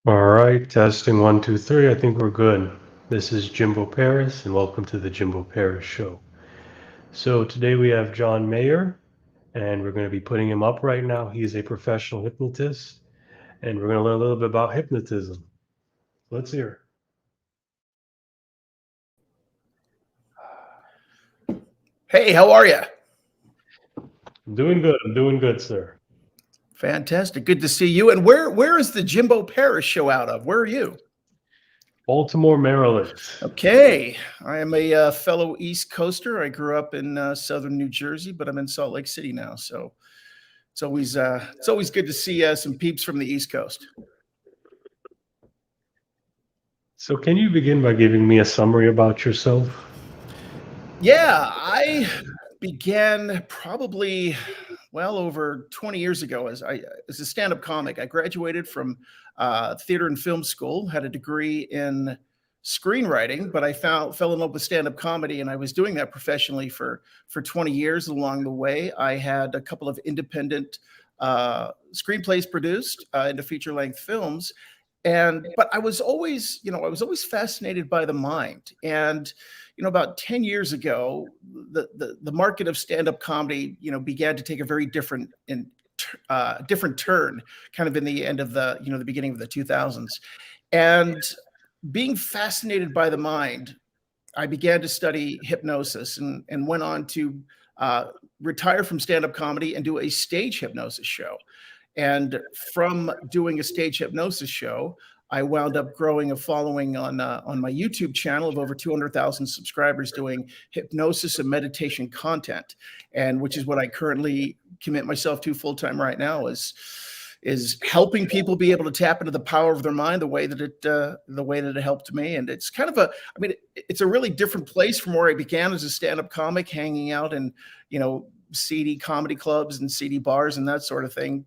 All right, testing one, two, three. I think we're good. This is Jimbo Paris, and welcome to the Jimbo Paris Show. So today we have John Mayer, and we're going to be putting him up right now. He's a professional hypnotist, and we're going to learn a little bit about hypnotism. Let's hear. Hey, how are you? I'm doing good. I'm doing good, sir. Fantastic. Good to see you. And where is the Jimbo Paris show out of? Where are you? Baltimore, Maryland. Okay. I am a fellow East Coaster. I grew up in southern New Jersey, but I'm in Salt Lake City now. So it's always good to see some peeps from the East Coast. So can you begin by giving me a summary about yourself? Yeah, I began probably over 20 years ago as a stand-up comic. I graduated from theater and film school, had a degree in screenwriting, but I fell in love with stand-up comedy, and I was doing that professionally for 20 years. Along the way, I had a couple of independent screenplays produced into feature-length films. But I was always, fascinated by the mind. And about 10 years ago, the market of stand-up comedy, began to take a very different turn, kind of in the end of the beginning of the 2000s. And being fascinated by the mind, I began to study hypnosis and went on to retire from stand-up comedy and do a stage hypnosis show. And from doing a stage hypnosis show, I wound up growing a following on my YouTube channel of over 200,000 subscribers doing hypnosis and meditation content, and which is what I currently commit myself to full time right now is helping people be able to tap into the power of their mind the way that it helped me. And it's kind of it's a really different place from where I began as a stand-up comic, hanging out in seedy comedy clubs and seedy bars and that sort of thing,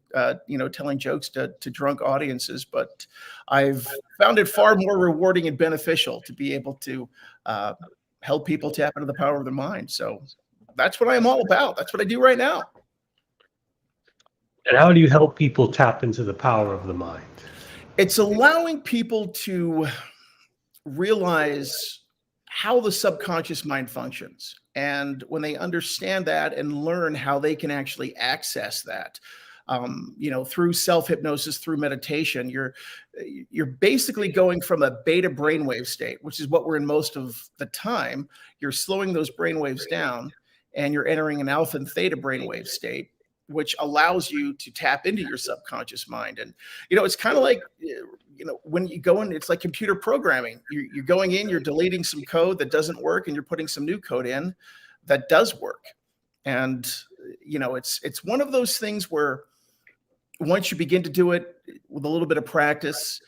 telling jokes to drunk audiences. But I've found it far more rewarding and beneficial to be able to help people tap into the power of their mind. So that's what I am all about. That's what I do right now. And how do you help people tap into the power of the mind? It's allowing people to realize how the subconscious mind functions. And when they understand that and learn how they can actually access that, through self-hypnosis, through meditation, you're basically going from a beta brainwave state, which is what we're in most of the time. You're slowing those brainwaves down and you're entering an alpha and theta brainwave state, which allows you to tap into your subconscious mind. And, it's kind of like, when you go in, it's like computer programming. You're going in, you're deleting some code that doesn't work, and you're putting some new code in that does work. And, it's one of those things where once you begin to do it with a little bit of practice,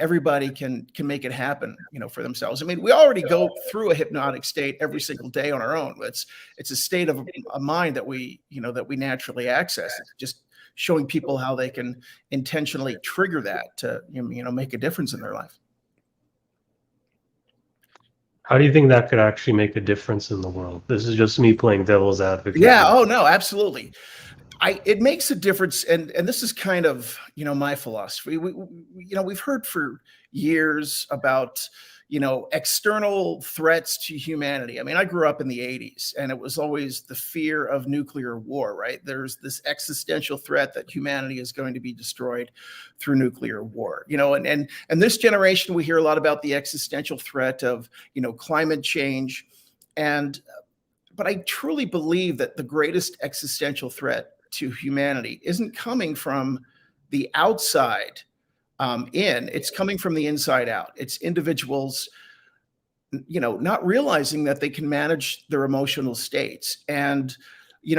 everybody can make it happen, for themselves. I mean, we already go through a hypnotic state every single day on our own. It's a state of a mind that we naturally access. It's just showing people how they can intentionally trigger that to, make a difference in their life. How do you think that could actually make a difference in the world? This is just me playing devil's advocate. Yeah. Oh no, absolutely. It makes a difference, and this is kind of my philosophy. We've heard for years about external threats to humanity. I mean, I grew up in the 80s, and it was always the fear of nuclear war, right? There's this existential threat that humanity is going to be destroyed through nuclear war. And this generation, we hear a lot about the existential threat of climate change, but I truly believe that the greatest existential threat to humanity isn't coming from the outside in, it's coming from the inside out. It's individuals, not realizing that they can manage their emotional states. And, we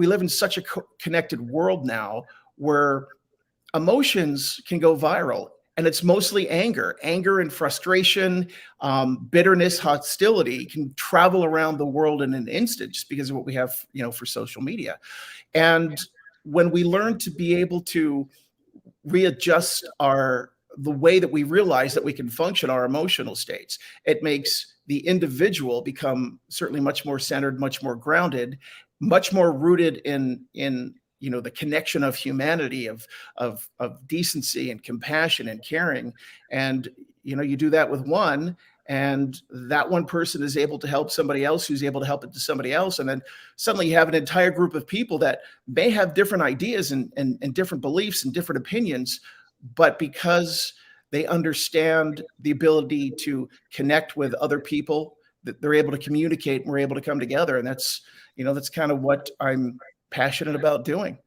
live in such a connected world now where emotions can go viral. And it's mostly anger and frustration, bitterness, hostility can travel around the world in an instant just because of what we have, for social media. And when we learn to be able to readjust the way that we realize that we can function our emotional states, it makes the individual become certainly much more centered, much more grounded, much more rooted in the connection of humanity, of decency and compassion and caring. And you do that with one, and that one person is able to help somebody else who's able to help it to somebody else. And then suddenly you have an entire group of people that may have different ideas and different beliefs and different opinions, but because they understand the ability to connect with other people, that they're able to communicate and we're able to come together. And that's kind of what I'm passionate about doing.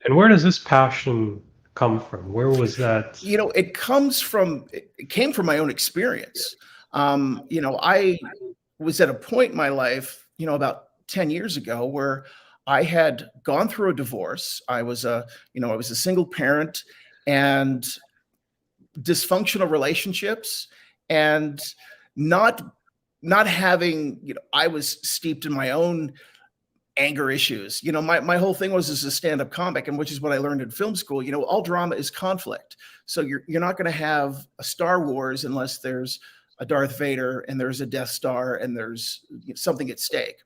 And where does this passion come from? Where was that? It came from my own experience. I was at a point in my life, about 10 years ago, where I had gone through a divorce. I was a single parent, and dysfunctional relationships, and not having, I was steeped in my own anger issues. My whole thing was as a stand-up comic, and which is what I learned in film school. All drama is conflict. So you're not going to have a Star Wars unless there's a Darth Vader and there's a Death Star and there's something at stake.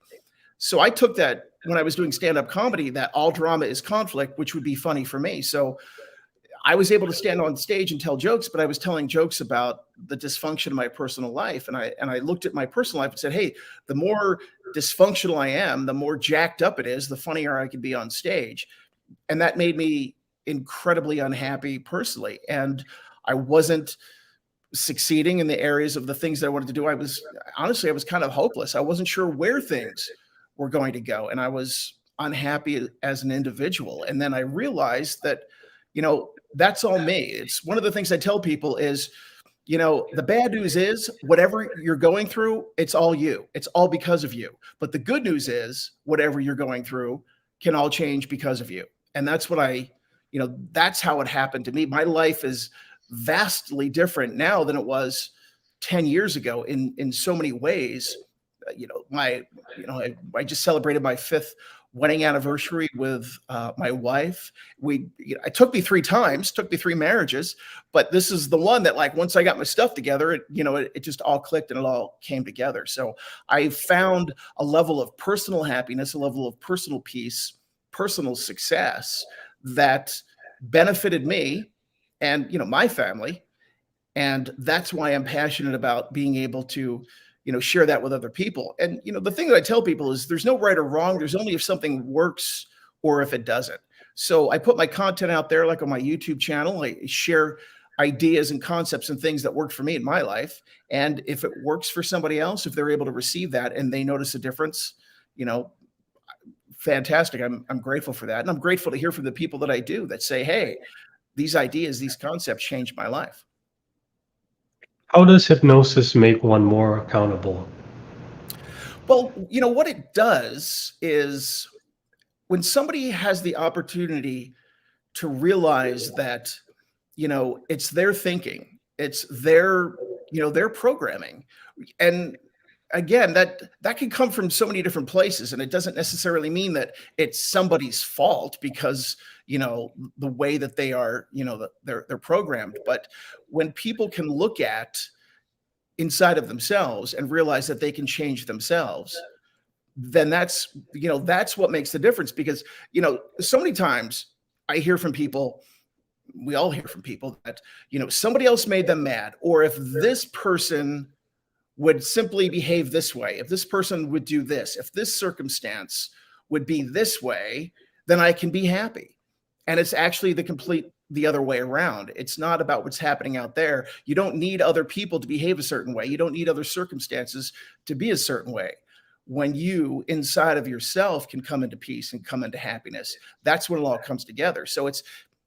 So I took that when I was doing stand-up comedy, that all drama is conflict, which would be funny for me. So I was able to stand on stage and tell jokes, but I was telling jokes about the dysfunction of my personal life. And I looked at my personal life and said, hey, the more dysfunctional I am, the more jacked up it is, the funnier I could be on stage. And that made me incredibly unhappy personally. And I wasn't succeeding in the areas of the things that I wanted to do. I was kind of hopeless. I wasn't sure where things were going to go. And I was unhappy as an individual. And then I realized that, that's all me. It's one of the things I tell people is, the bad news is whatever you're going through, it's all you. It's all because of you. But the good news is whatever you're going through can all change because of you. And that's what that's how it happened to me. My life is vastly different now than it was 10 years ago in so many ways. I just celebrated my 5th wedding anniversary with my wife. It took me 3 times, took me 3 marriages, but this is the one that, like, once I got my stuff together, it just all clicked and it all came together. So I found a level of personal happiness, a level of personal peace, personal success that benefited me and, my family. And that's why I'm passionate about being able to share that with other people. And, the thing that I tell people is there's no right or wrong. There's only if something works or if it doesn't. So I put my content out there, like on my YouTube channel. I share ideas and concepts and things that worked for me in my life. And if it works for somebody else, if they're able to receive that and they notice a difference, fantastic. I'm grateful for that. And I'm grateful to hear from the people that I do that say, hey, these ideas, these concepts changed my life. How does hypnosis make one more accountable? Well, what it does is when somebody has the opportunity to realize that, it's their thinking, it's their programming. And again, that can come from so many different places. And it doesn't necessarily mean that it's somebody's fault because, the way that they are, they're programmed. But when people can look at inside of themselves and realize that they can change themselves, then that's what makes the difference. Because, so many times I hear from people, we all hear from people that, somebody else made them mad, or if this person would simply behave this way, if this person would do this, if this circumstance would be this way, then I can be happy. And it's actually the other way around. It's not about what's happening out there. You don't need other people to behave a certain way. You don't need other circumstances to be a certain way. When you inside of yourself can come into peace and come into happiness, that's when it all comes together. So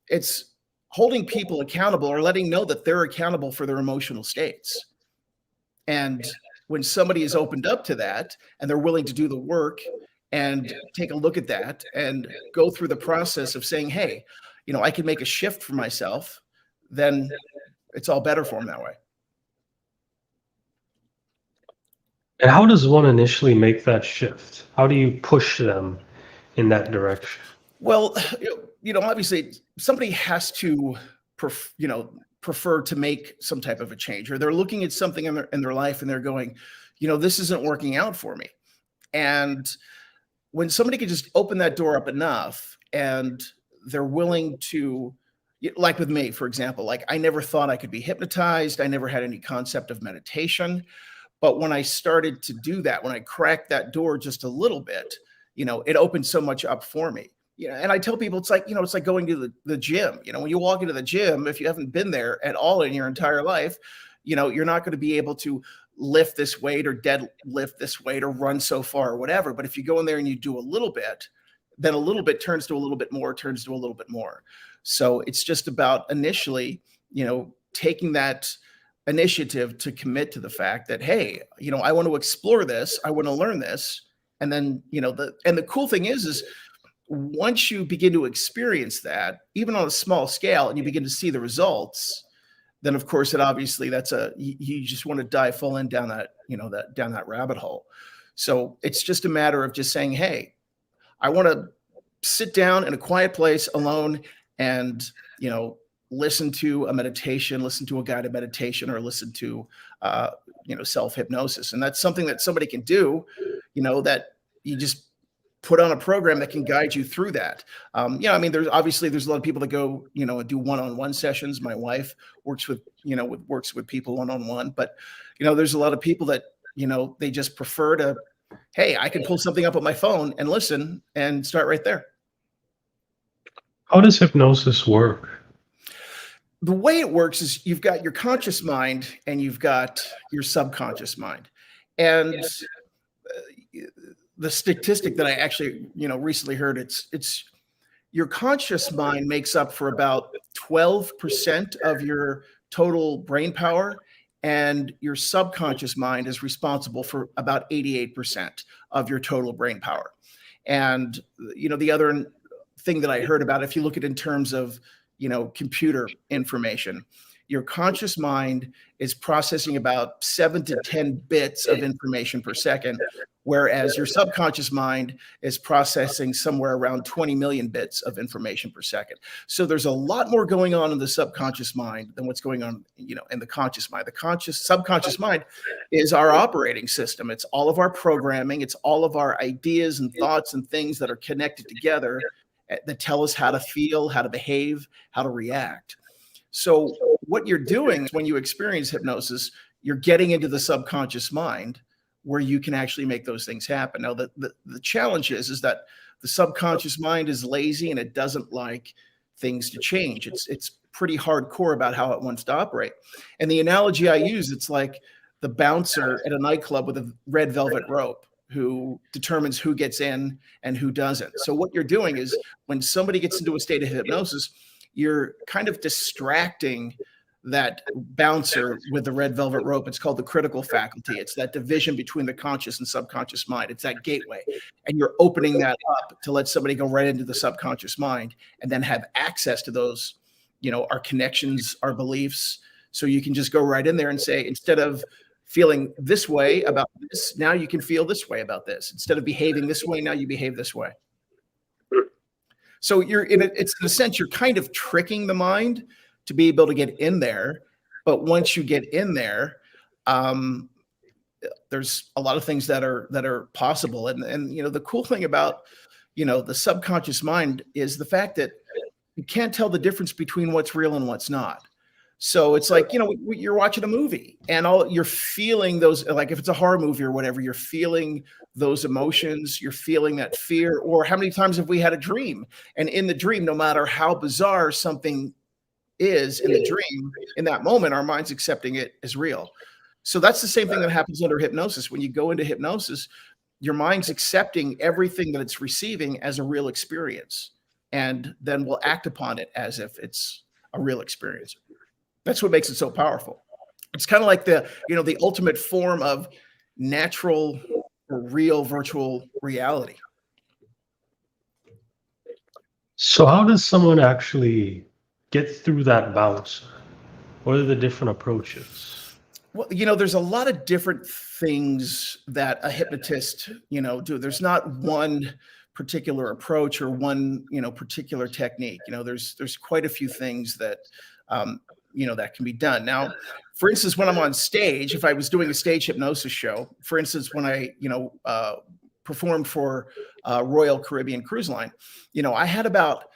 it's holding people accountable or letting know that they're accountable for their emotional states. And when somebody is opened up to that and they're willing to do the work and take a look at that and go through the process of saying, hey, I can make a shift for myself, then it's all better for them that way. And how does one initially make that shift? How do you push them in that direction? Well, obviously somebody has to, prefer to make some type of a change, or they're looking at something in their life and they're going, this isn't working out for me. And when somebody can just open that door up enough and they're willing to, like with me, for example, like I never thought I could be hypnotized. I never had any concept of meditation. But when I started to do that, when I cracked that door just a little bit, it opened so much up for me. And I tell people it's like, it's like going to the gym. When you walk into the gym, if you haven't been there at all in your entire life, you're not going to be able to lift this weight or deadlift this weight or run so far or whatever. But if you go in there and you do a little bit, then a little bit turns to a little bit more, turns to a little bit more. So it's just about initially, taking that initiative to commit to the fact that, hey, I want to explore this. I want to learn this. And then, the cool thing is once you begin to experience that, even on a small scale, and you begin to see the results, then of course you just want to dive full in down that, down that rabbit hole. So it's just a matter of just saying, hey, I want to sit down in a quiet place alone and, listen to a meditation, listen to a guided meditation, or listen to, self-hypnosis. And that's something that somebody can do, that you just put on a program that can guide you through that. There's a lot of people that go, and do one-on-one sessions. My wife works with people one-on-one, but, there's a lot of people that, they just prefer to, hey, I can pull something up on my phone and listen and start right there. How does hypnosis work? The way it works is you've got your conscious mind and you've got your subconscious mind. And the statistic that I actually, recently heard, it's your conscious mind makes up for about 12% of your total brain power, and your subconscious mind is responsible for about 88% of your total brain power. And, the other thing that I heard about, if you look at it in terms of, computer information, your conscious mind is processing about 7 to 10 bits of information per second, whereas your subconscious mind is processing somewhere around 20 million bits of information per second. So there's a lot more going on in the subconscious mind than what's going on, in the conscious mind. The subconscious mind is our operating system. It's all of our programming. It's all of our ideas and thoughts and things that are connected together that tell us how to feel, how to behave, how to react. So what you're doing is when you experience hypnosis, you're getting into the subconscious mind where you can actually make those things happen. Now, the challenge is that the subconscious mind is lazy and it doesn't like things to change. It's pretty hardcore about how it wants to operate. And the analogy I use, it's like the bouncer at a nightclub with a red velvet rope who determines who gets in and who doesn't. So what you're doing is when somebody gets into a state of hypnosis, you're kind of distracting that bouncer with the red velvet rope. It's called the critical faculty. It's that division between the conscious and subconscious mind. It's that gateway. And you're opening that up to let somebody go right into the subconscious mind and then have access to those, our connections, our beliefs. So you can just go right in there and say, instead of feeling this way about this, now you can feel this way about this. Instead of behaving this way, now you behave this way. So it's in a sense, you're kind of tricking the mind to be able to get in there. But once you get in there, there's a lot of things that are possible. And the cool thing about, the subconscious mind is the fact that you can't tell the difference between what's real and what's not. So it's like, you're watching a movie and you're feeling those, like if it's a horror movie or whatever, you're feeling those emotions, you're feeling that fear. Or how many times have we had a dream? And in the dream, no matter how bizarre something is in the dream, in that moment, our mind's accepting it as real. So that's the same thing that happens under hypnosis. When you go into hypnosis, your mind's accepting everything that it's receiving as a real experience, and then will act upon it as if it's a real experience. That's what makes it so powerful. It's kind of like the ultimate form of natural or real virtual reality. So how does someone actually get through that bounce? What are the different approaches? Well, there's a lot of different things that a hypnotist, do. There's not one particular approach or one, particular technique. There's quite a few things that, that can be done. Now, for instance, when I'm on stage, if I was doing a stage hypnosis show, for instance, when I, performed for Royal Caribbean Cruise Line. I had about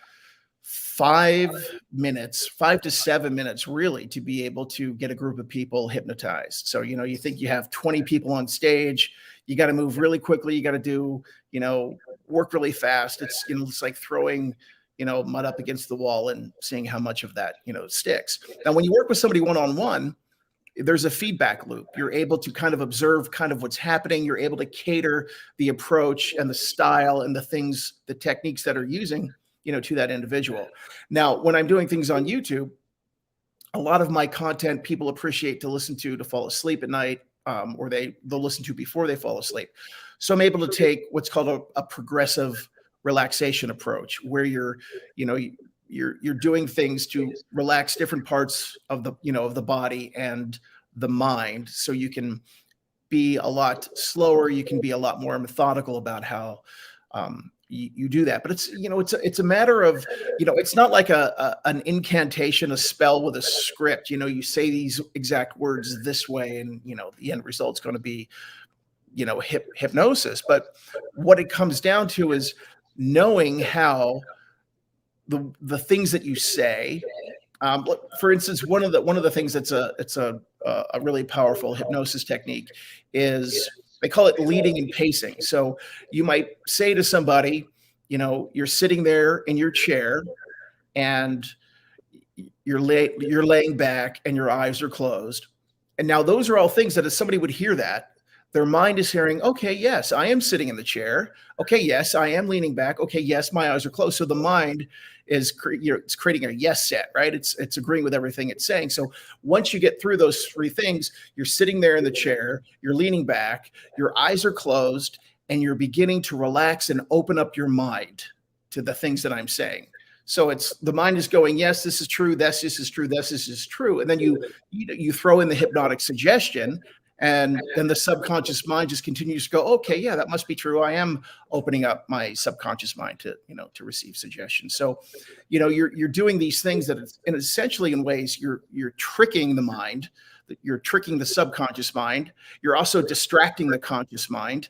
5 to 7 minutes really to be able to get a group of people hypnotized. So, you think you have 20 people on stage, you got to move really quickly. You got to do, work really fast. It's like throwing, mud up against the wall and seeing how much of that, sticks. Now, when you work with somebody one-on-one, there's a feedback loop. You're able to kind of observe kind of what's happening. You're able to cater the approach and the style and the techniques that are using, to that individual. Now, when I'm doing things on YouTube, a lot of my content people appreciate to listen to fall asleep at night, or they'll listen to before they fall asleep. So I'm able to take what's called a progressive relaxation approach, where you're doing things to relax different parts of the body and the mind, so you can be a lot slower. You can be a lot more methodical about how you do that. But it's a matter of, it's not like an incantation, a spell with a script. You say these exact words this way, and the end result's going to be hypnosis. But what it comes down to is knowing how the things that you say. For instance, one of the things that's a really powerful hypnosis technique is, they call it leading and pacing. So you might say to somebody, you're sitting there in your chair and you're laying back and your eyes are closed. And now those are all things that if somebody would hear that, their mind is hearing, okay, yes, I am sitting in the chair. Okay, yes, I am leaning back. Okay, yes, my eyes are closed. So the mind is it's creating a yes set, right? It's agreeing with everything it's saying. So once you get through those three things, you're sitting there in the chair, you're leaning back, your eyes are closed, and you're beginning to relax and open up your mind to the things that I'm saying. So it's the mind is going, yes, this is true. This is true. This is true. And then you throw in the hypnotic suggestion, and then the subconscious mind just continues to go, okay, yeah, that must be true. I am opening up my subconscious mind to receive suggestions. So, you're doing these things that, and essentially in ways you're tricking the mind, you're tricking the subconscious mind. You're also distracting the conscious mind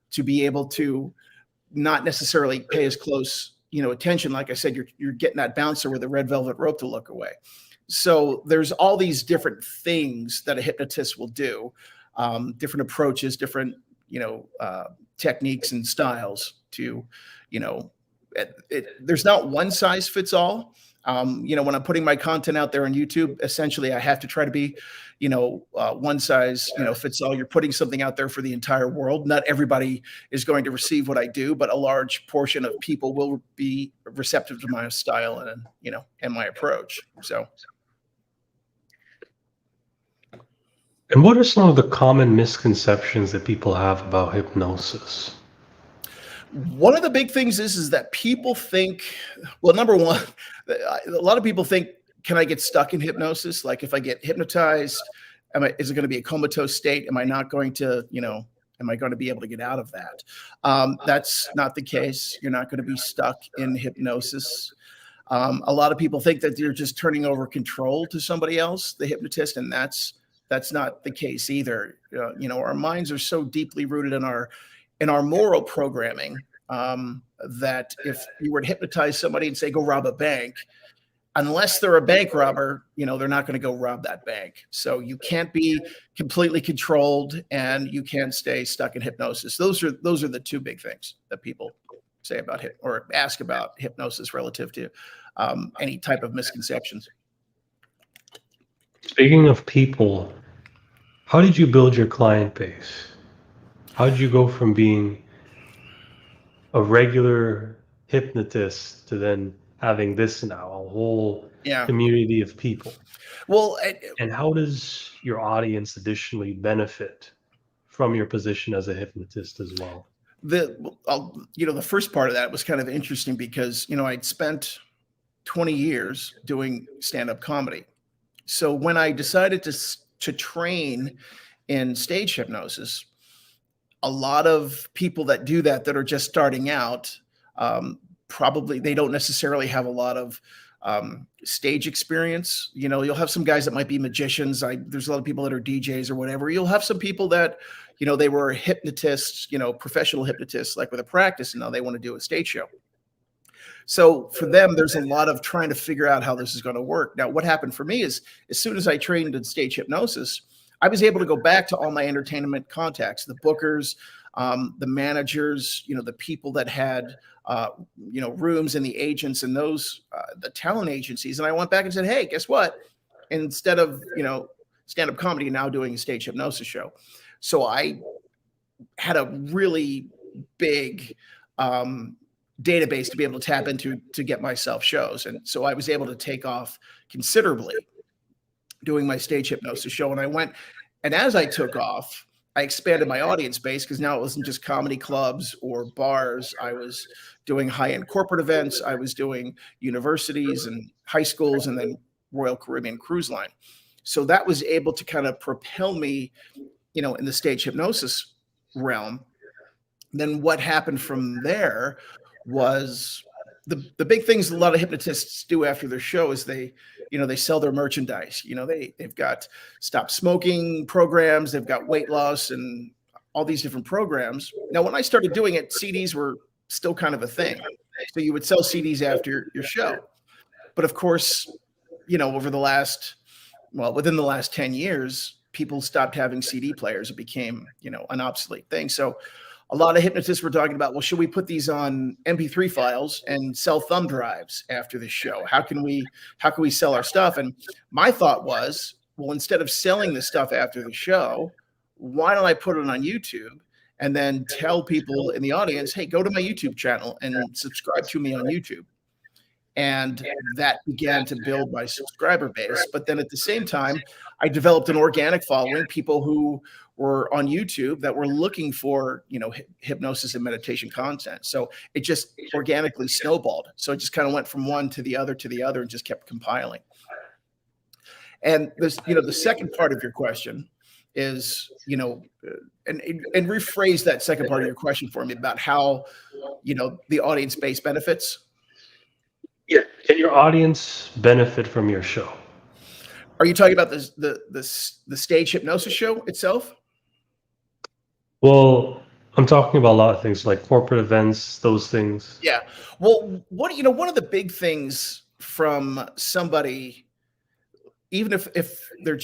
to be able to not necessarily pay as close, attention. Like I said, you're getting that bouncer with a red velvet rope to look away. So there's all these different things that a hypnotist will do, different approaches, different, techniques and styles to, there's not one size fits all. When I'm putting my content out there on YouTube, essentially I have to try to be, one size, fits all. You're putting something out there for the entire world. Not everybody is going to receive what I do, but a large portion of people will be receptive to my style and, and my approach. So. And what are some of the common misconceptions that people have about hypnosis? One of the big things is that people think, well, number one, a lot of people think, can I get stuck in hypnosis? Like if I get hypnotized, is it going to be a comatose state? Am I not going to, am I going to be able to get out of that? That's not the case. You're not going to be stuck in hypnosis. A lot of people think that you're just turning over control to somebody else, the hypnotist, and that's not the case either. Our minds are so deeply rooted in our moral programming that if you were to hypnotize somebody and say, go rob a bank, unless they're a bank robber, they're not going to go rob that bank. So you can't be completely controlled and you can't stay stuck in hypnosis. Those are the two big things that people say about or ask about hypnosis relative to any type of misconceptions. Speaking of people, how did you build your client base? How did you go from being a regular hypnotist to then having this now, a whole community of people? Well, and how does your audience additionally benefit from your position as a hypnotist as well? The first part of that was kind of interesting because, I'd spent 20 years doing stand-up comedy. So when I decided to train in stage hypnosis, a lot of people that do that are just starting out, probably they don't necessarily have a lot of stage experience. You'll have some guys that might be magicians. There's a lot of people that are DJs or whatever. You'll have some people that, they were hypnotists, professional hypnotists, like with a practice, and now they want to do a stage show. So for them, there's a lot of trying to figure out how this is going to work. Now, what happened for me is, as soon as I trained in stage hypnosis, I was able to go back to all my entertainment contacts, the bookers, the managers, the people that had, rooms, and the agents and those, the talent agencies. And I went back and said, hey, guess what? Instead of, stand-up comedy, now doing a stage hypnosis show. So I had a really big database to be able to tap into to get myself shows. And so I was able to take off considerably doing my stage hypnosis show. And as I took off, I expanded my audience base, because now it wasn't just comedy clubs or bars. I was doing high-end corporate events. I was doing universities and high schools, and then Royal Caribbean Cruise Line. So that was able to kind of propel me, in the stage hypnosis realm. Then what happened from there was the big things a lot of hypnotists do after their show is they sell their merchandise. They've got stop smoking programs, they've got weight loss, and all these different programs. Now, when I started doing it, CDs were still kind of a thing. So you would sell CDs after your show. But of course, within the last 10 years, people stopped having CD players. It became, an obsolete thing. So a lot of hypnotists were talking about, well, should we put these on MP3 files and sell thumb drives after the show? How can we sell our stuff? And my thought was, well, instead of selling this stuff after the show, why don't I put it on YouTube and then tell people in the audience, hey, go to my YouTube channel and subscribe to me on YouTube. And that began to build my subscriber base. But then at the same time, I developed an organic following, people who were on YouTube that were looking for, hypnosis and meditation content. So it just organically snowballed. So it just kind of went from one to the other and just kept compiling. And this, the second part of your question is, and rephrase that second part of your question for me about how, the audience base benefits. Yeah. Can your audience benefit from your show? Are you talking about the stage hypnosis show itself? Well, I'm talking about a lot of things like corporate events, those things. Yeah. Well, one of the big things from somebody, even if they're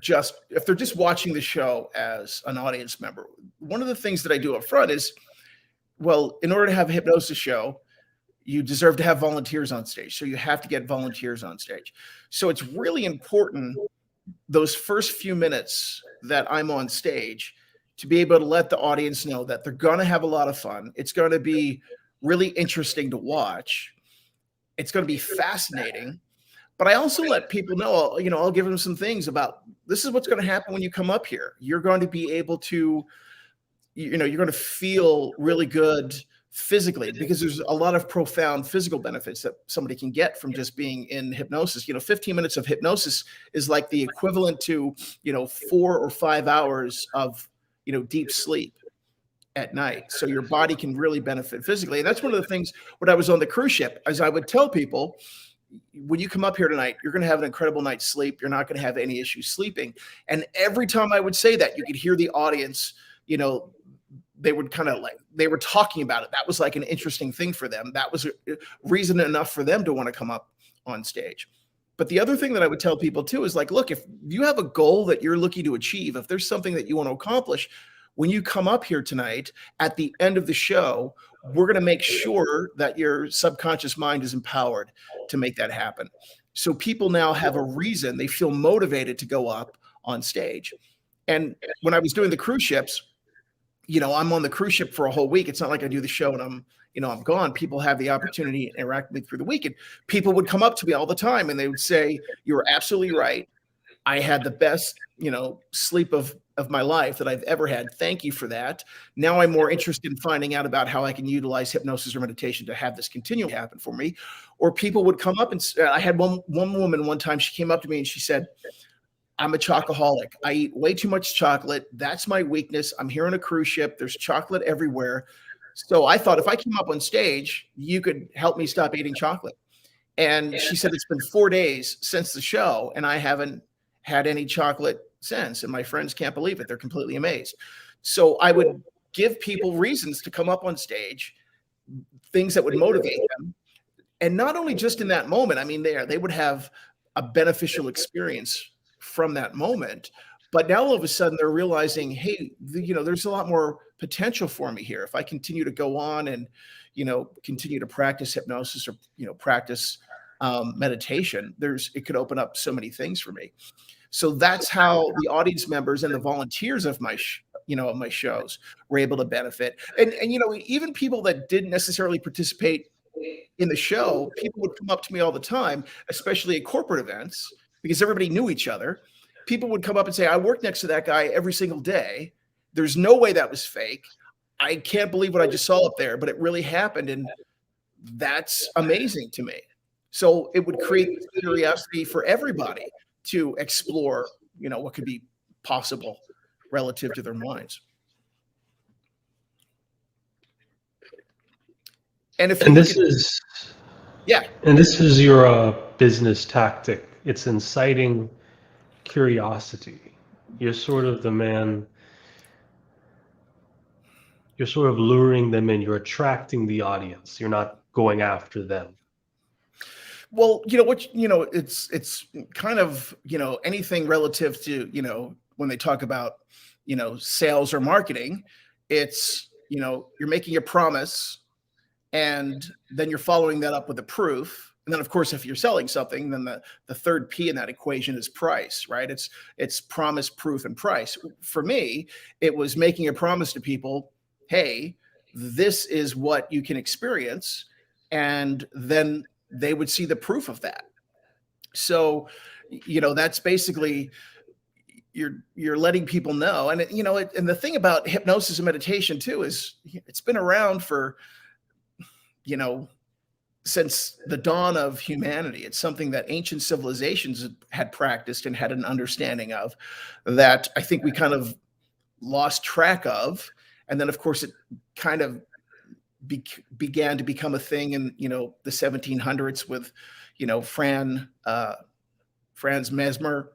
just watching the show as an audience member, one of the things that I do up front is, well, in order to have a hypnosis show, you deserve to have volunteers on stage. So you have to get volunteers on stage. So it's really important those first few minutes that I'm on stage to be able to let the audience know that they're going to have a lot of fun. It's going to be really interesting to watch. It's going to be fascinating. But I also let people know, I'll give them some things about, this is what's going to happen when you come up here. You're going to be able to, you're going to feel really good physically, because there's a lot of profound physical benefits that somebody can get from just being in hypnosis. 15 minutes of hypnosis is like the equivalent to, 4 or 5 hours of, deep sleep at night. So your body can really benefit physically. And that's one of the things when I was on the cruise ship, as I would tell people, when you come up here tonight, you're going to have an incredible night's sleep. You're not going to have any issues sleeping. And every time I would say that, you could hear the audience, they would kind of they were talking about it. That was like an interesting thing for them. That was reason enough for them to want to come up on stage. But the other thing that I would tell people too is look, if you have a goal that you're looking to achieve, if there's something that you want to accomplish, when you come up here tonight, at the end of the show, we're going to make sure that your subconscious mind is empowered to make that happen. So people now have a reason, they feel motivated to go up on stage. And when I was doing the cruise ships, I'm on the cruise ship for a whole week. It's not like I do the show and I'm gone. People have the opportunity to interact with me through the week. And people would come up to me all the time and they would say, "You're absolutely right. I had the best, sleep of my life that I've ever had. Thank you for that. Now I'm more interested in finding out about how I can utilize hypnosis or meditation to have this continually happen for me." Or people would come up and I had one woman one time, she came up to me and she said, "I'm a chocoholic. I eat way too much chocolate. That's my weakness. I'm here on a cruise ship. There's chocolate everywhere. So I thought if I came up on stage, you could help me stop eating chocolate." And she said, it's been 4 days since the show, and I haven't had any chocolate since. And my friends can't believe it. They're completely amazed. So I would give people reasons to come up on stage, things that would motivate them. And not only just in that moment, I mean, they would have a beneficial experience from that moment. But now all of a sudden they're realizing, hey, there's a lot more potential for me here. If I continue to go on and, continue to practice hypnosis or, practice meditation, it could open up so many things for me. So that's how the audience members and the volunteers of my shows were able to benefit. And even people that didn't necessarily participate in the show, people would come up to me all the time, especially at corporate events, because everybody knew each other. People would come up and say, I work next to that guy every single day. There's no way that was fake. I can't believe what I just saw up there, but it really happened. And that's amazing to me. So it would create curiosity for everybody to explore, what could be possible relative to their minds. And this is your business tactic. It's inciting curiosity. You're sort of the man. You're sort of luring them in. You're attracting the audience. You're not going after them. Well, it's kind of, anything relative to, when they talk about, sales or marketing, it's, you're making a promise and then you're following that up with a proof. And then of course, if you're selling something, then the third P in that equation is price, right? It's promise, proof, and price. For me, it was making a promise to people, hey, this is what you can experience. And then they would see the proof of that. So, that's basically you're letting people know. And and the thing about hypnosis and meditation too is it's been around for, since the dawn of humanity. It's something that ancient civilizations had practiced and had an understanding of, that I think we kind of lost track of. And then of course it kind of began to become a thing in, the 1700s with, Franz Mesmer.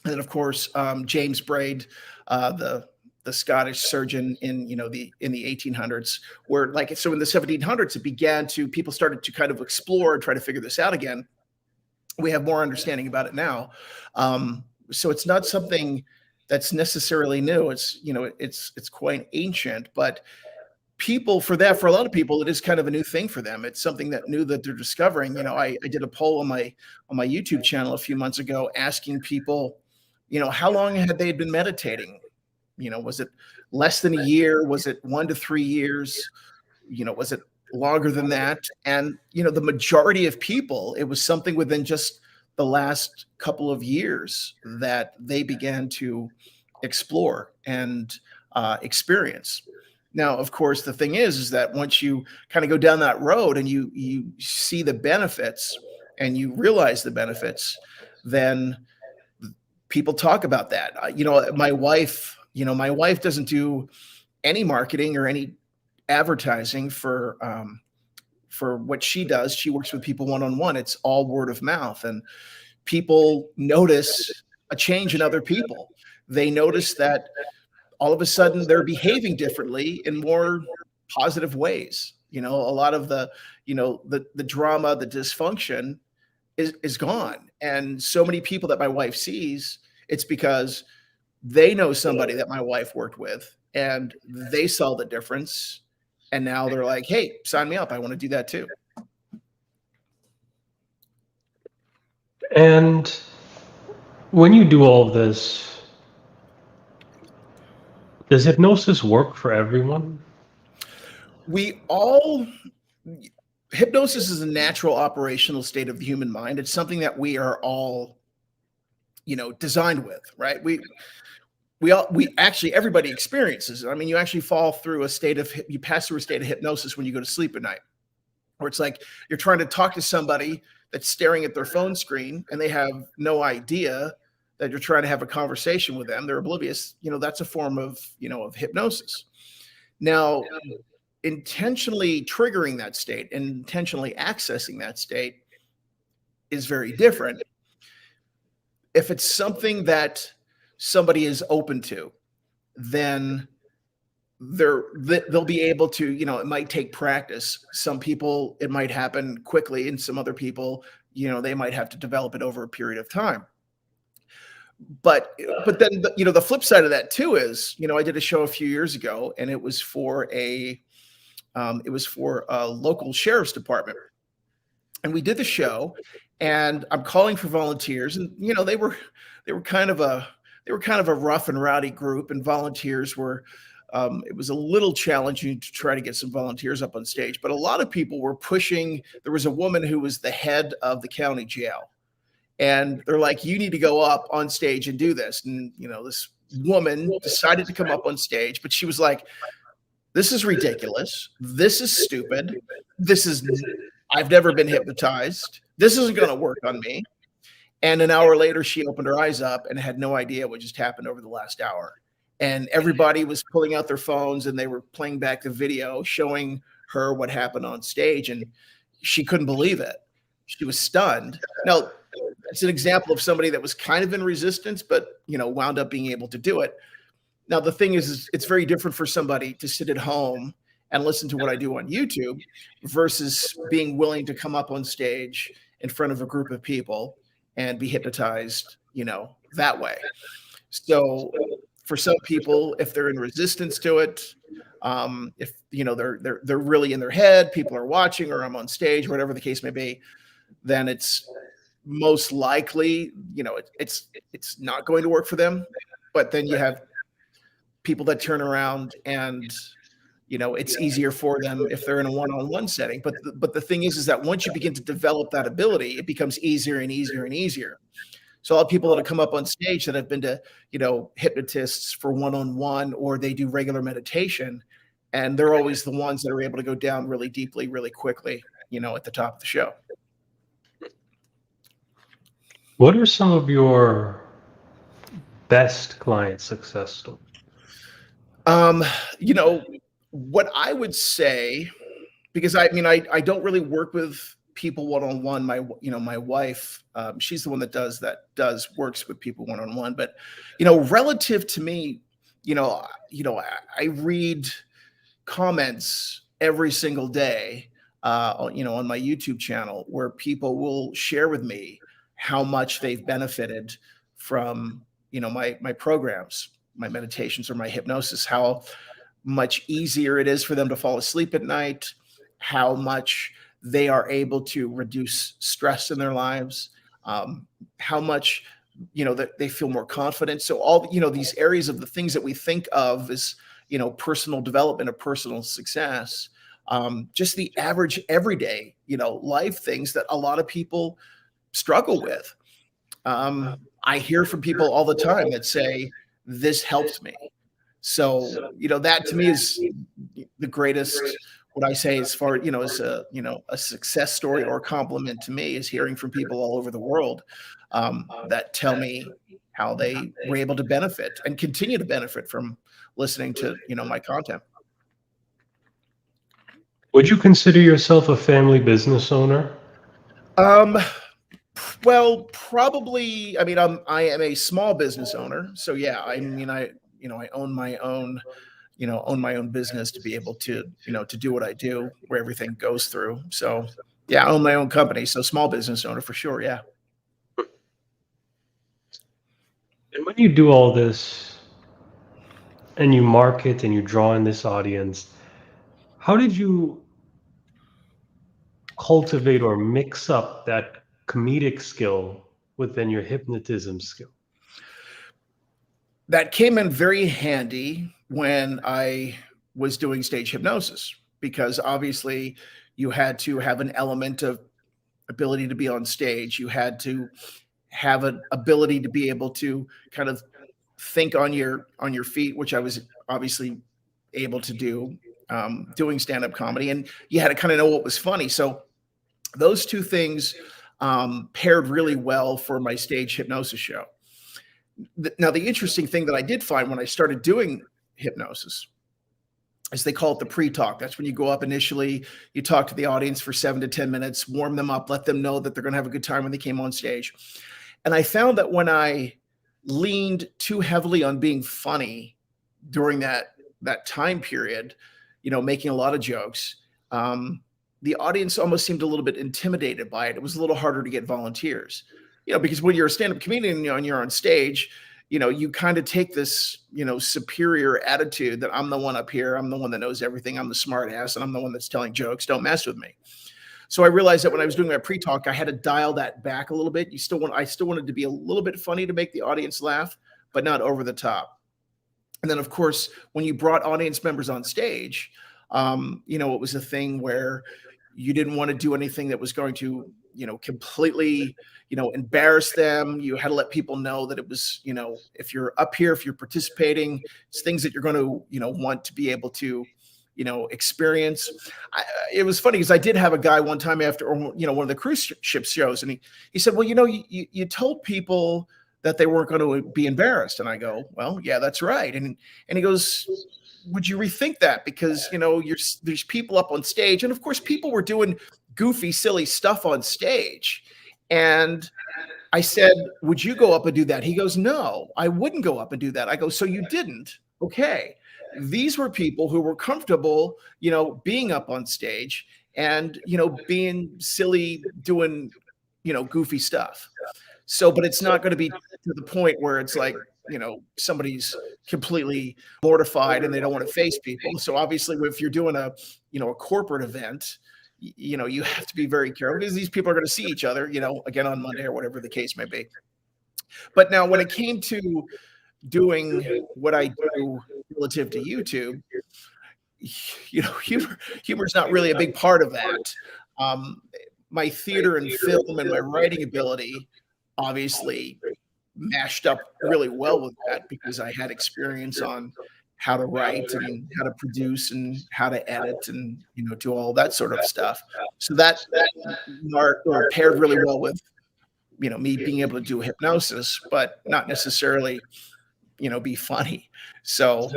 And then of course, James Braid, the Scottish surgeon in the 1800s, where so in the 1700s people started to kind of explore and try to figure this out again. We have more understanding about it now, so it's not something that's necessarily new. It's it's quite ancient, but for a lot of people, it is kind of a new thing for them. It's something that they're discovering. I did a poll on my YouTube channel a few months ago asking people, how long had they been meditating? Was it less than a year? Was it 1 to 3 years? Was it longer than that? And, the majority of people, it was something within just the last couple of years that they began to explore and experience. Now, of course, the thing is that once you kind of go down that road and you see the benefits and you realize the benefits, then people talk about that. My wife doesn't do any marketing or any advertising for what she does. She works with people one-on-one. It's all word of mouth, and people notice a change in other people. They notice that all of a sudden they're behaving differently in more positive ways. A lot of the drama, the dysfunction is gone. And so many people that my wife sees, it's because they know somebody that my wife worked with and they saw the difference. And now they're like, hey, sign me up. I want to do that too. And when you do all of this, does hypnosis work for everyone? Hypnosis is a natural operational state of the human mind. It's something that we are all, designed with, right? Everybody experiences it. I mean, you actually you pass through a state of hypnosis when you go to sleep at night, where it's like you're trying to talk to somebody that's staring at their phone screen and they have no idea that you're trying to have a conversation with them. They're oblivious. That's a form of hypnosis. Now, intentionally triggering that state and intentionally accessing that state is very different. If it's something that somebody is open to, then they'll be able to, it might take practice. Some people, it might happen quickly, and some other people, they might have to develop it over a period of time. But then, the flip side of that too is, I did a show a few years ago, and it was for a local sheriff's department. And we did the show, and I'm calling for volunteers, and they were kind of a rough and rowdy group, and volunteers were it was a little challenging to try to get some volunteers up on stage, but a lot of people were pushing. There was a woman who was the head of the county jail, and they're like, you need to go up on stage and do this. And this woman decided to come up on stage, but she was like, this is ridiculous. This is stupid. I've never been hypnotized. This isn't going to work on me. And an hour later, she opened her eyes up and had no idea what just happened over the last hour. And everybody was pulling out their phones, and they were playing back the video showing her what happened on stage. And she couldn't believe it. She was stunned. Now, it's an example of somebody that was kind of in resistance, but, wound up being able to do it. Now, the thing is it's very different for somebody to sit at home and listen to what I do on YouTube versus being willing to come up on stage in front of a group of people and be hypnotized, that way. So for some people, if they're in resistance to it, if they're really in their head, people are watching, or I'm on stage, whatever the case may be, then it's most likely, it's not going to work for them. But then you have people that turn around and it's easier for them if they're in a one-on-one setting. But the thing is that once you begin to develop that ability, it becomes easier and easier and easier. So all people that have come up on stage that have been to, hypnotists for one-on-one, or they do regular meditation, and they're always the ones that are able to go down really deeply, really quickly, at the top of the show. What are some of your best client success stories? What I would say, because I don't really work with people one-on-one. My wife, she's the one that works with people one-on-one. But, relative to me, I read comments every single day, on my YouTube channel, where people will share with me how much they've benefited from, my programs, my meditations, or my hypnosis, how much easier it is for them to fall asleep at night, how much they are able to reduce stress in their lives, how much, that they feel more confident. So all, these areas of the things that we think of as, personal development or personal success, just the average everyday, life things that a lot of people struggle with. I hear from people all the time that say, this helped me. So, that to me is the greatest, what I say as far, as a success story or compliment to me, is hearing from people all over the world that tell me how they were able to benefit and continue to benefit from listening to, my content. Would you consider yourself a family business owner? Well, probably. I am a small business owner. So yeah, I own my own business to be able to, to do what I do, where everything goes through. So yeah, I own my own company. So small business owner for sure. Yeah. And when you do all this and you market and you draw in this audience, how did you cultivate or mix up that comedic skill within your hypnotism skill? That came in very handy when I was doing stage hypnosis, because obviously you had to have an element of ability to be on stage. You had to have an ability to be able to kind of think on your feet, which I was obviously able to do, doing stand-up comedy, and you had to kind of know what was funny. So those two things paired really well for my stage hypnosis show. Now, the interesting thing that I did find when I started doing hypnosis as they call it, the pre-talk. That's when you go up initially, you talk to the audience for 7 to 10 minutes, warm them up, let them know that they're going to have a good time when they came on stage. And I found that when I leaned too heavily on being funny during that time period, making a lot of jokes, the audience almost seemed a little bit intimidated by it. It was a little harder to get volunteers, because when you're a stand-up comedian, and you're on stage, you kind of take this, superior attitude that I'm the one up here. I'm the one that knows everything. I'm the smart ass, and I'm the one that's telling jokes. Don't mess with me. So I realized that when I was doing my pre-talk, I had to dial that back a little bit. I still wanted to be a little bit funny to make the audience laugh, but not over the top. And then, of course, when you brought audience members on stage, it was a thing where you didn't want to do anything that was going to, completely, embarrass them. You had to let people know that it was, if you're up here, if you're participating, it's things that you're going to, want to be able to, experience. It was funny because I did have a guy one time after, one of the cruise ship shows, and he said, well, you told people that they weren't going to be embarrassed. And I go, well, yeah, that's right. And he goes, would you rethink that? Because, there's people up on stage. And of course, people were doing goofy, silly stuff on stage. And I said, would you go up and do that? He goes, no, I wouldn't go up and do that. I go, so you didn't? Okay. These were people who were comfortable, being up on stage and, being silly, doing, goofy stuff. So, but it's not going to be to the point where it's like, somebody's completely mortified and they don't want to face people. So obviously if you're doing a corporate event, you have to be very careful because these people are going to see each other, again on Monday or whatever the case may be. But now when it came to doing what I do relative to YouTube, humor is not really a big part of that. My theater and film and my writing ability obviously mashed up really well with that because I had experience on how to write and how to produce and how to edit and do all that sort of stuff. So that paired really well with me being able to do hypnosis, but not necessarily be funny. So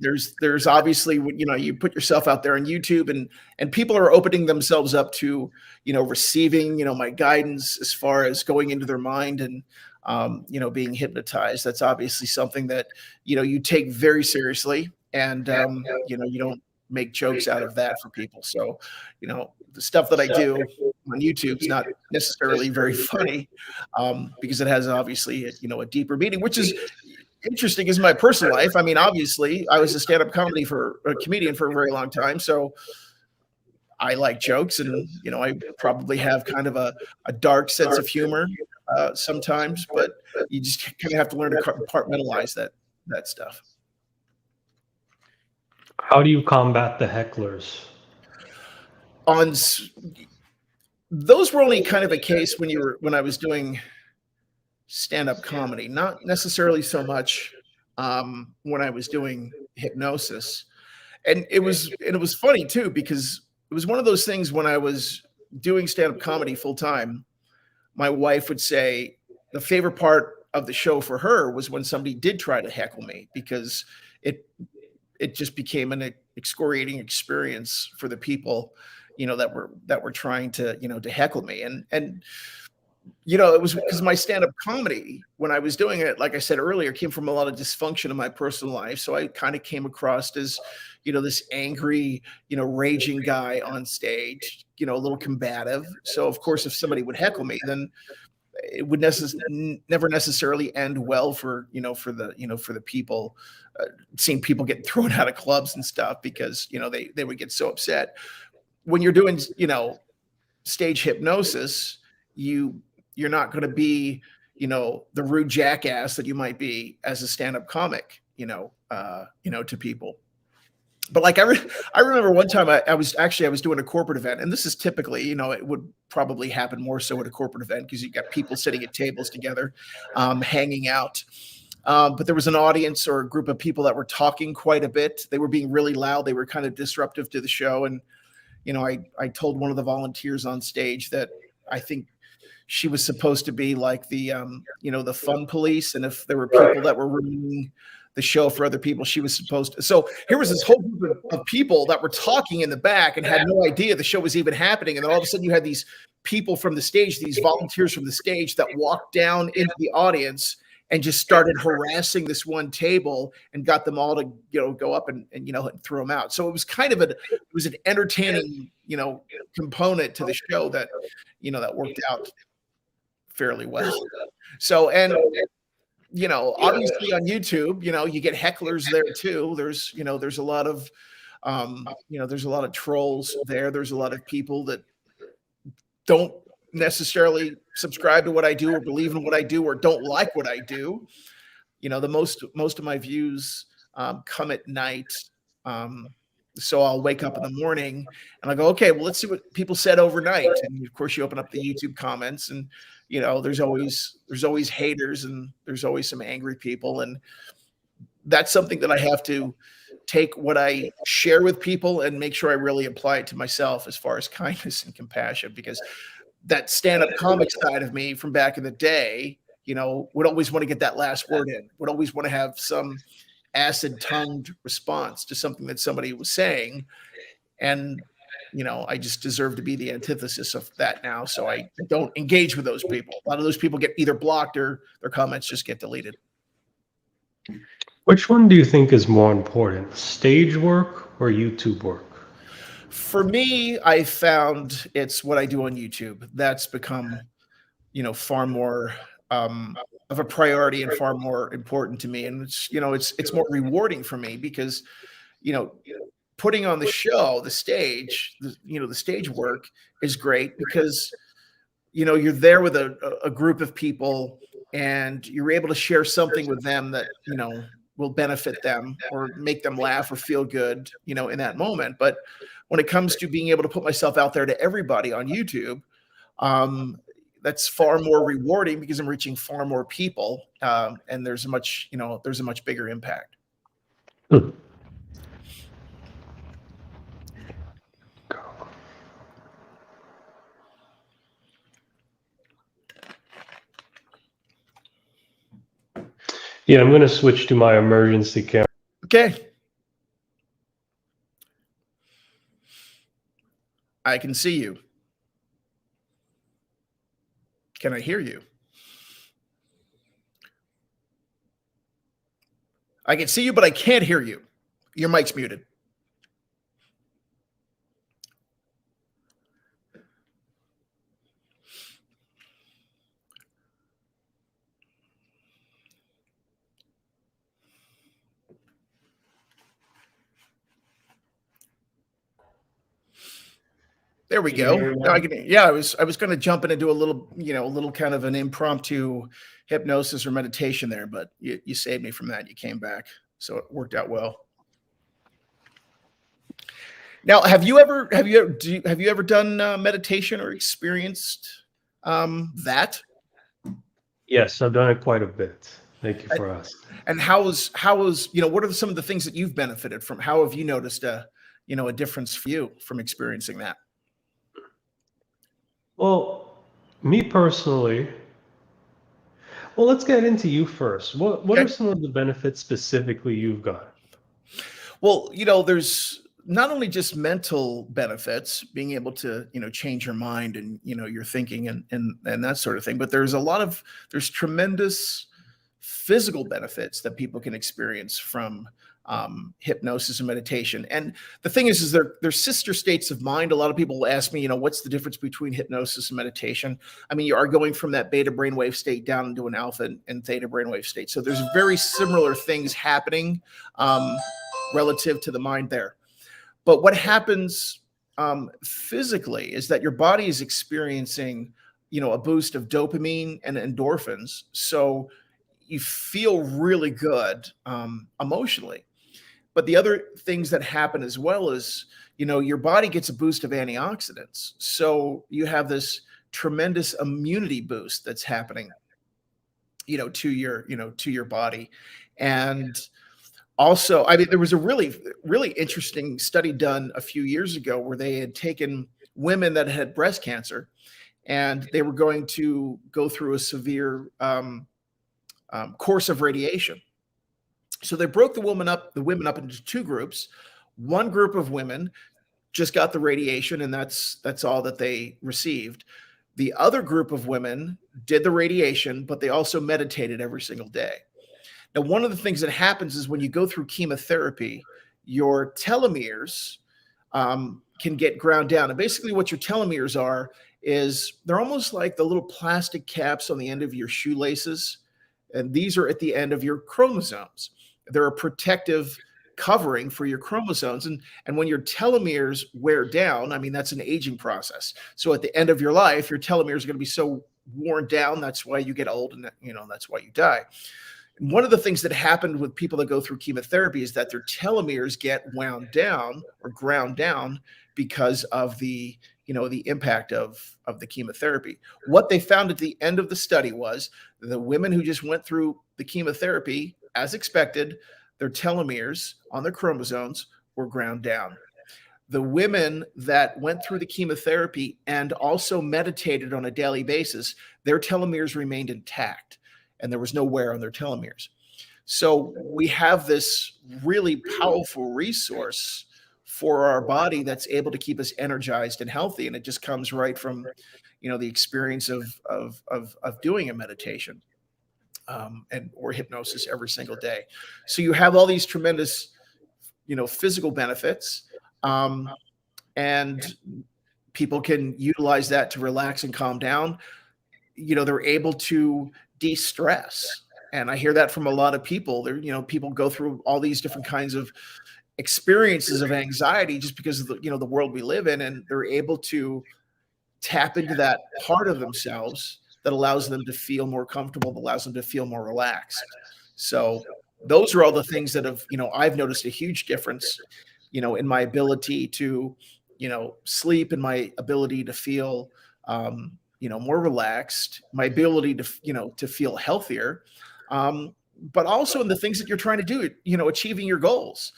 there's obviously you put yourself out there on YouTube and people are opening themselves up to receiving my guidance as far as going into their mind and being hypnotized. That's obviously something that you take very seriously, and you don't make jokes out of that for people. So the stuff that I do on YouTube is not necessarily very funny because it has obviously a deeper meaning, which is interesting is my personal life. I mean, obviously I was a stand-up comedian for a very long time. So I like jokes and, I probably have kind of a dark sense of humor sometimes, but you just kind of have to learn to compartmentalize that stuff. How do you combat the hecklers? Those were only kind of a case when I was doing stand-up comedy, not necessarily so much when I was doing hypnosis. And it was funny too, because it was one of those things when I was doing stand-up comedy full time, my wife would say the favorite part of the show for her was when somebody did try to heckle me, because it just became an excoriating experience for the people, that were trying to heckle me. And it was because my stand-up comedy, when I was doing it, like I said earlier, came from a lot of dysfunction in my personal life. So I kind of came across as, this angry, raging guy on stage, a little combative. So of course, if somebody would heckle me, then it would never necessarily end well for the people, seeing people getting thrown out of clubs and stuff because, they would get so upset. When you're doing, stage hypnosis, you're not going to be, the rude jackass that you might be as a stand-up comic, to people. But like I remember one time I was doing a corporate event, and this is typically, it would probably happen more so at a corporate event because you got people sitting at tables together, hanging out. But there was an audience or a group of people that were talking quite a bit. They were being really loud. They were kind of disruptive to the show. And, I told one of the volunteers on stage that I think she was supposed to be like the fun police. And if there were people that were ruining the show for other people. She was supposed to. So here was this whole group of people that were talking in the back and had no idea the show was even happening. And then all of a sudden you had these people from the stage, these volunteers from the stage that walked down into the audience and just started harassing this one table and got them all to, go up and throw them out. So it was kind of it was an entertaining, component to the show that, that worked out fairly well. So, and, obviously on YouTube, you get hecklers there too. There's a lot of, there's a lot of trolls there. There's a lot of people that don't necessarily subscribe to what I do or believe in what I do or don't like what I do. The most of my views come at night. So I'll wake up in the morning and I go, okay, well, let's see what people said overnight. And of course you open up the YouTube comments and, there's always haters and there's always some angry people. And that's something that I have to take what I share with people and make sure I really apply it to myself as far as kindness and compassion, because that stand-up comic side of me from back in the day, would always want to get that last word in, would always want to have some acid-tongued response to something that somebody was saying. And, I just deserve to be the antithesis of that now. So I don't engage with those people. A lot of those people get either blocked or their comments just get deleted. Which one do you think is more important, stage work or YouTube work? For me, I found it's what I do on YouTube. That's become, far more of a priority and far more important to me. And it's more rewarding for me because, putting on the show, the stage, the stage work is great because, you're there with a group of people and you're able to share something with them that, will benefit them or make them laugh or feel good, in that moment. But when it comes to being able to put myself out there to everybody on YouTube, that's far more rewarding because I'm reaching far more people, and there's a much bigger impact. Yeah, I'm going to switch to my emergency camera. Okay. I can see you. Can I hear you? I can see you, but I can't hear you. Your mic's muted. There we go. Now I can, I was going to jump in and do a little kind of an impromptu hypnosis or meditation there, but you saved me from that. You came back, so it worked out well. Now, have you ever done meditation or experienced that? Yes, I've done it quite a bit. Thank you for asking. And how was what are some of the things that you've benefited from? How have you noticed a difference for you from experiencing that? Well, me personally, let's get into you first. What are some of the benefits specifically you've got? Well, there's not only just mental benefits, being able to, change your mind and, your thinking and that sort of thing, but there's tremendous physical benefits that people can experience from hypnosis and meditation. And the thing is they're sister states of mind. A lot of people will ask me, what's the difference between hypnosis and meditation? I mean, you are going from that beta brainwave state down into an alpha and theta brainwave state. So there's very similar things happening relative to the mind there. But what happens physically is that your body is experiencing, a boost of dopamine and endorphins. So you feel really good emotionally. But the other things that happen as well is, your body gets a boost of antioxidants. So you have this tremendous immunity boost that's happening, to your body. And also, I mean, there was a really, really interesting study done a few years ago where they had taken women that had breast cancer and they were going to go through a severe course of radiation. So they broke the women up into two groups. One group of women just got the radiation, and that's all that they received. The other group of women did the radiation, but they also meditated every single day. Now, one of the things that happens is when you go through chemotherapy, your telomeres can get ground down. And basically, what your telomeres are is they're almost like the little plastic caps on the end of your shoelaces. And these are at the end of your chromosomes. They're a protective covering for your chromosomes. And when your telomeres wear down, I mean, that's an aging process. So at the end of your life, your telomeres are going to be so worn down. That's why you get old, and that's why you die. And one of the things that happened with people that go through chemotherapy is that their telomeres get wound down or ground down because of the impact of the chemotherapy. What they found at the end of the study was the women who just went through the chemotherapy, as expected, their telomeres on their chromosomes were ground down. The women that went through the chemotherapy and also meditated on a daily basis, their telomeres remained intact, and there was no wear on their telomeres. So we have this really powerful resource for our body that's able to keep us energized and healthy, and it just comes right from the experience of doing a meditation or hypnosis every single day. So you have all these tremendous physical benefits, and people can utilize that to relax and calm down. They're able to de-stress, and I hear that from a lot of people. People go through all these different kinds of experiences of anxiety just because of the world we live in, and they're able to tap into that part of themselves that allows them to feel more comfortable, that allows them to feel more relaxed. So those are all the things that I've noticed a huge difference, in my ability to, sleep, and my ability to feel, more relaxed, my ability to, to feel healthier, but also in the things that you're trying to do, achieving your goals.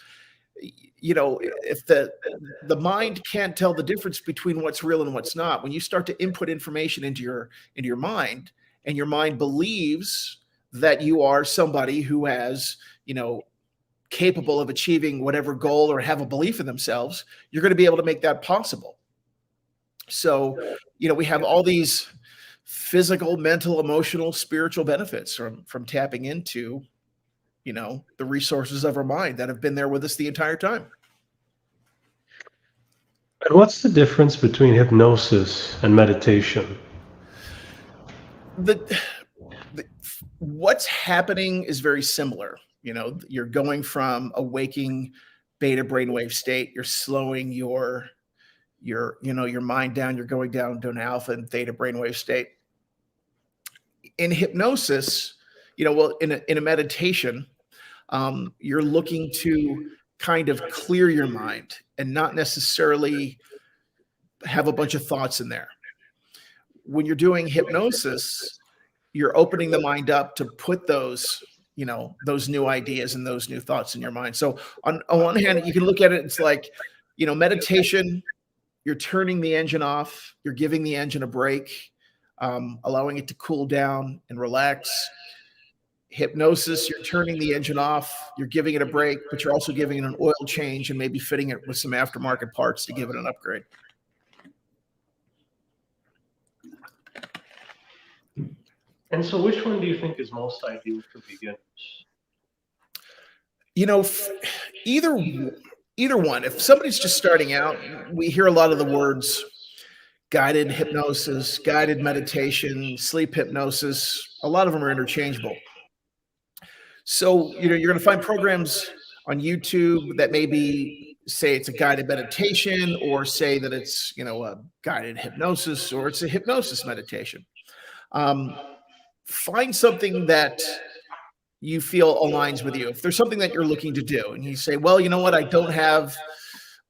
If the mind can't tell the difference between what's real and what's not, when you start to input information into your mind, and your mind believes that you are somebody who has, capable of achieving whatever goal or have a belief in themselves, you're going to be able to make that possible. So, we have all these physical, mental, emotional, spiritual benefits from tapping into the resources of our mind that have been there with us the entire time. And what's the difference between hypnosis and meditation? What's happening is very similar. You're going from a waking beta brainwave state. You're slowing your mind down. You're going down to an alpha and theta brainwave state. In hypnosis, in a meditation, you're looking to kind of clear your mind and not necessarily have a bunch of thoughts in there. When you're doing hypnosis, you're opening the mind up to put those new ideas and those new thoughts in your mind. So on one hand, you can look at it, it's like, meditation, you're turning the engine off, you're giving the engine a break, allowing it to cool down and relax. Hypnosis, you're turning the engine off, you're giving it a break, but you're also giving it an oil change and maybe fitting it with some aftermarket parts to give it an upgrade. And so which one do you think is most ideal for beginners? Either one. If somebody's just starting out, we hear a lot of the words guided hypnosis, guided meditation, sleep hypnosis. A lot of them are interchangeable. So, you're going to find programs on YouTube that maybe say it's a guided meditation, or say that it's, a guided hypnosis, or it's a hypnosis meditation. Find something that you feel aligns with you. If there's something that you're looking to do and you say, well, you know what, I don't have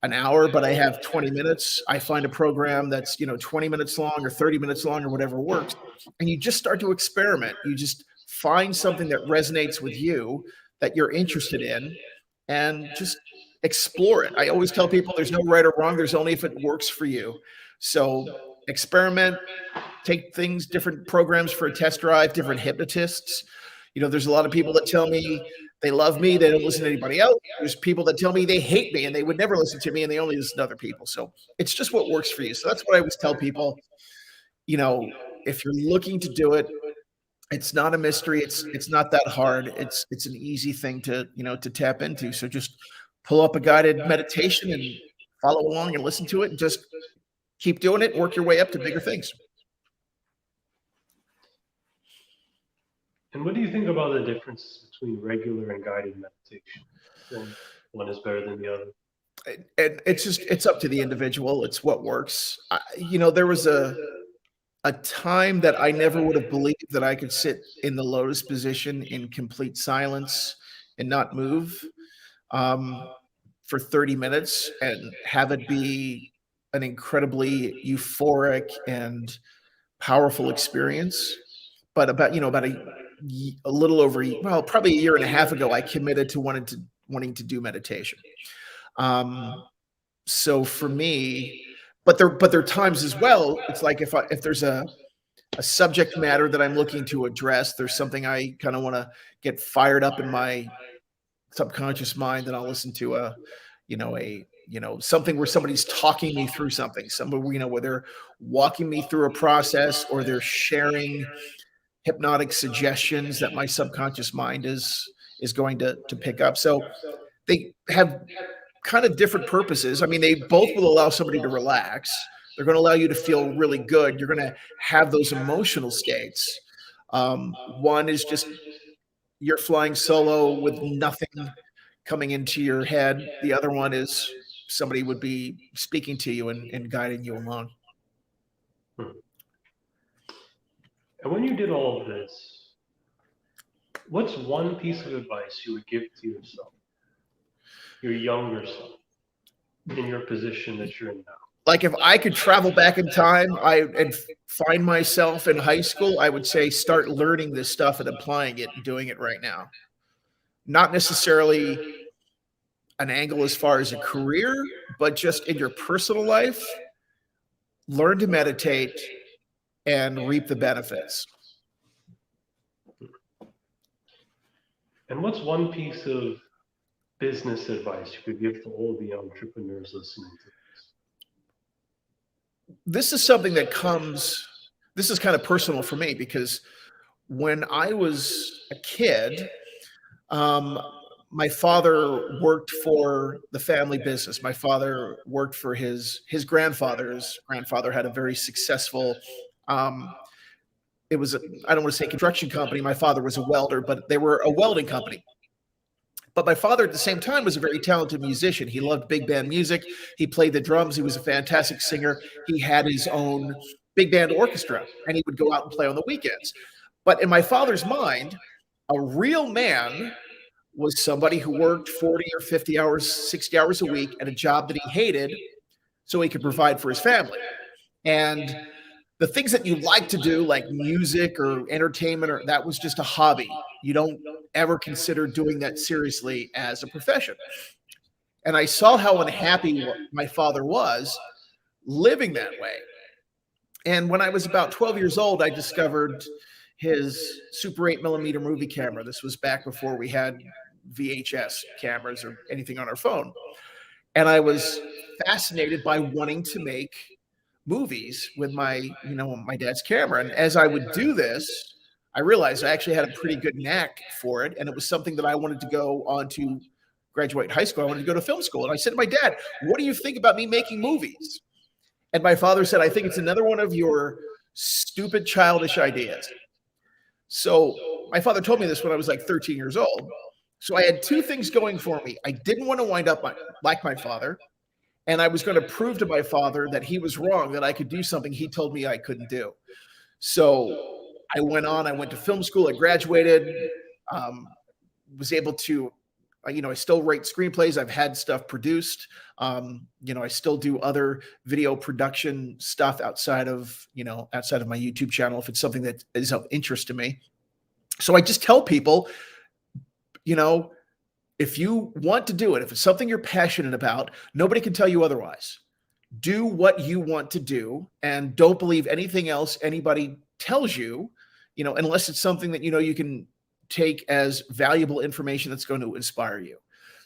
an hour, but I have 20 minutes. I find a program that's, 20 minutes long or 30 minutes long or whatever works. And you just start to experiment. You just find something that resonates with you, that you're interested in, and just explore it. I always tell people there's no right or wrong. There's only if it works for you. So experiment, take different programs for a test drive, different hypnotists. There's a lot of people that tell me They love me. They don't listen to anybody else. There's people that tell me they hate me and they would never listen to me and they only listen to other people. So it's just what works for you. So that's what I always tell people. If you're looking to do it, it's not a mystery. It's not that hard. It's an easy thing to tap into. So just pull up a guided meditation and follow along and listen to it and just keep doing it. Work your way up to bigger things. And what do you think about the differences between regular and guided meditation? One is better than the other. And it's up to the individual. It's what works. There was a time that I never would have believed that I could sit in the lotus position in complete silence and not move for 30 minutes and have it be an incredibly euphoric and powerful experience. But about a little over, probably a year and a half ago, I committed to wanting to do meditation. So for me, but there are times as well. It's like if there's a subject matter that I'm looking to address, there's something I kind of want to get fired up in my subconscious mind, then I'll listen to something where somebody's talking me through something, where they're walking me through a process or they're sharing hypnotic suggestions that my subconscious mind is going to pick up. So they have kind of different purposes. I mean, they both will allow somebody to relax. They're going to allow you to feel really good. You're going to have those emotional states. One is just you're flying solo with nothing coming into your head. The other one is somebody would be speaking to you and guiding you along. And when you did all of this, what's one piece of advice you would give to yourself, your younger self, in your position that you're in now? Like if I could travel back in time and find myself in high school, I would say start learning this stuff and applying it and doing it right now. Not necessarily an angle as far as a career, but just in your personal life, learn to meditate and reap the benefits. And what's one piece of business advice you could give to all the entrepreneurs listening to this? This is something that this is kind of personal for me because when I was a kid, my father worked for the family business. My father worked for his grandfather. His grandfather had a very successful, it was, I don't want to say construction company. My father was a welder, but they were a welding company. But my father at the same time was a very talented musician. He loved big band music. He played the drums. He was a fantastic singer. He had his own big band orchestra, and he would go out and play on the weekends. But in my father's mind, a real man was somebody who worked 40 or 50 hours, 60 hours a week at a job that he hated so he could provide for his family. And the things that you like to do, like music or entertainment, that was just a hobby. You don't ever consider doing that seriously as a profession. And I saw how unhappy my father was living that way. And when I was about 12 years old, I discovered his Super 8mm movie camera. This was back before we had VHS cameras or anything on our phone. And I was fascinated by wanting to make movies with my dad's camera. And as I would do this, I realized I actually had a pretty good knack for it. And it was something that I wanted to go on to graduate high school. I wanted to go to film school. And I said to my dad, what do you think about me making movies? And my father said, I think it's another one of your stupid, childish ideas. So my father told me this when I was like 13 years old. So I had two things going for me. I didn't want to wind up like my father. And I was going to prove to my father that he was wrong, that I could do something he told me I couldn't do. So I went to film school. I graduated, was able to, I still write screenplays. I've had stuff produced. I still do other video production stuff outside of my YouTube channel, if it's something that is of interest to me. So I just tell people, if you want to do it, if it's something you're passionate about, nobody can tell you otherwise. Do what you want to do and don't believe anything else anybody tells you, unless it's something that, you can take as valuable information that's going to inspire you.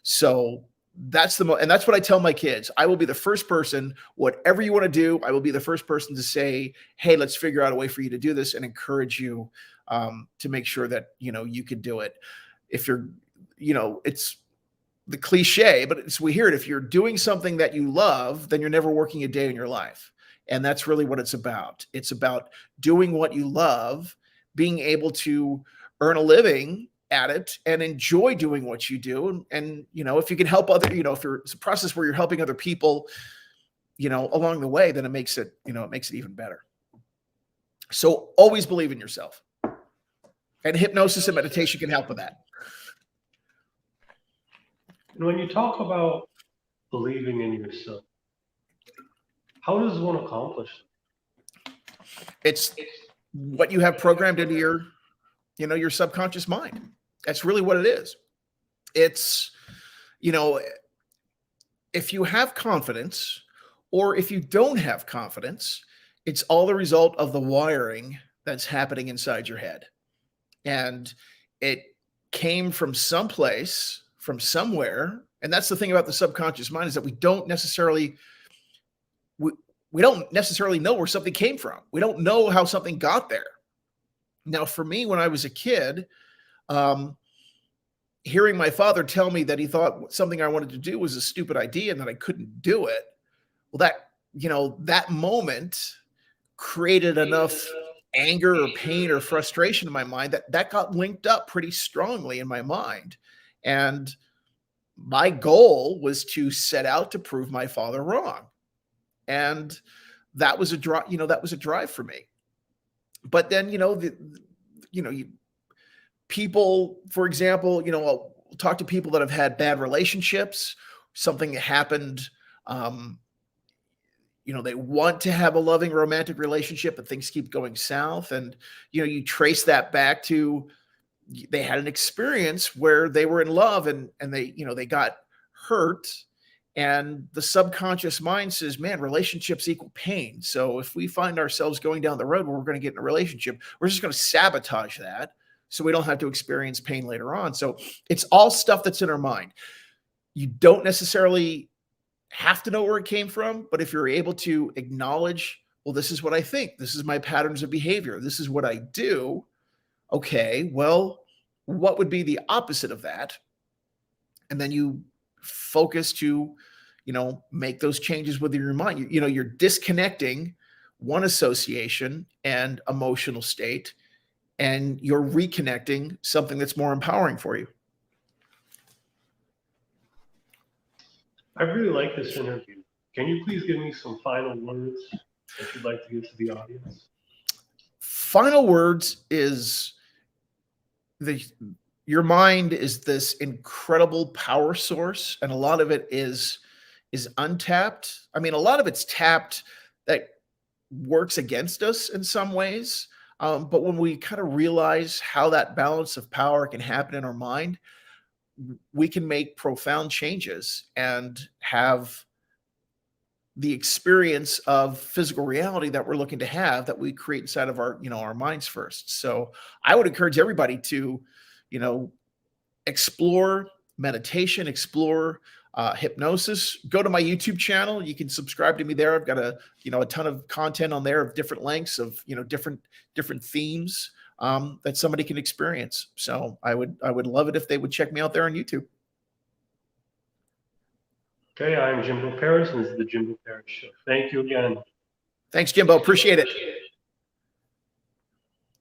So that's and that's what I tell my kids. I will be the first person, whatever you want to do, I will be the first person to say, hey, let's figure out a way for you to do this, and encourage you to make sure that, you can do it. If you're, it's the cliche, but we hear it. If you're doing something that you love, then you're never working a day in your life. And that's really what it's about. It's about doing what you love, being able to earn a living at it and enjoy doing what you do. And if you can help other, if it's a process where you're helping other people, along the way, then it makes it, it makes it even better. So always believe in yourself. And hypnosis and meditation can help with that. And when you talk about believing in yourself, how does one accomplish that? It's what you have programmed into your subconscious mind. That's really what it is. It's, if you have confidence or if you don't have confidence, it's all the result of the wiring that's happening inside your head. And it came from someplace, from somewhere. And that's the thing about the subconscious mind, is that we don't necessarily know where something came from. We don't know how something got there. Now, for me, when I was a kid, hearing my father tell me that he thought something I wanted to do was a stupid idea and that I couldn't do it, well, that moment created enough anger or pain or frustration in my mind that got linked up pretty strongly in my mind. And my goal was to set out to prove my father wrong. And that was a drive for me. But then, people, for example, I'll talk to people that have had bad relationships, something that happened, they want to have a loving romantic relationship, but things keep going south. And, you trace that back to, they had an experience where they were in love and they got hurt. And the subconscious mind says, man, relationships equal pain. So if we find ourselves going down the road where we're going to get in a relationship, we're just going to sabotage that so we don't have to experience pain later on. So it's all stuff that's in our mind. You don't necessarily have to know where it came from, but if you're able to acknowledge, well, this is what I think, this is my patterns of behavior, this is what I do. Okay, well, what would be the opposite of that? And then you focus to, make those changes within your mind. You're disconnecting one association and emotional state, and you're reconnecting something that's more empowering for you. I really like this interview. Can you please give me some final words that you'd like to give to the audience? Final words is your mind is this incredible power source, and a lot of it is untapped. I mean, a lot of it's tapped that works against us in some ways. But when we kind of realize how that balance of power can happen in our mind, we can make profound changes and have the experience of physical reality that we're looking to have, that we create inside of our, our minds first. So I would encourage everybody to, explore meditation, explore hypnosis. Go to my YouTube channel. You can subscribe to me there. I've got a ton of content on there of different lengths of, different themes that somebody can experience. So I would love it if they would check me out there on YouTube. Okay, I'm Jimbo Paris, and this is the Jimbo Paris Show. Thank you again. Thanks, Jimbo. Appreciate it.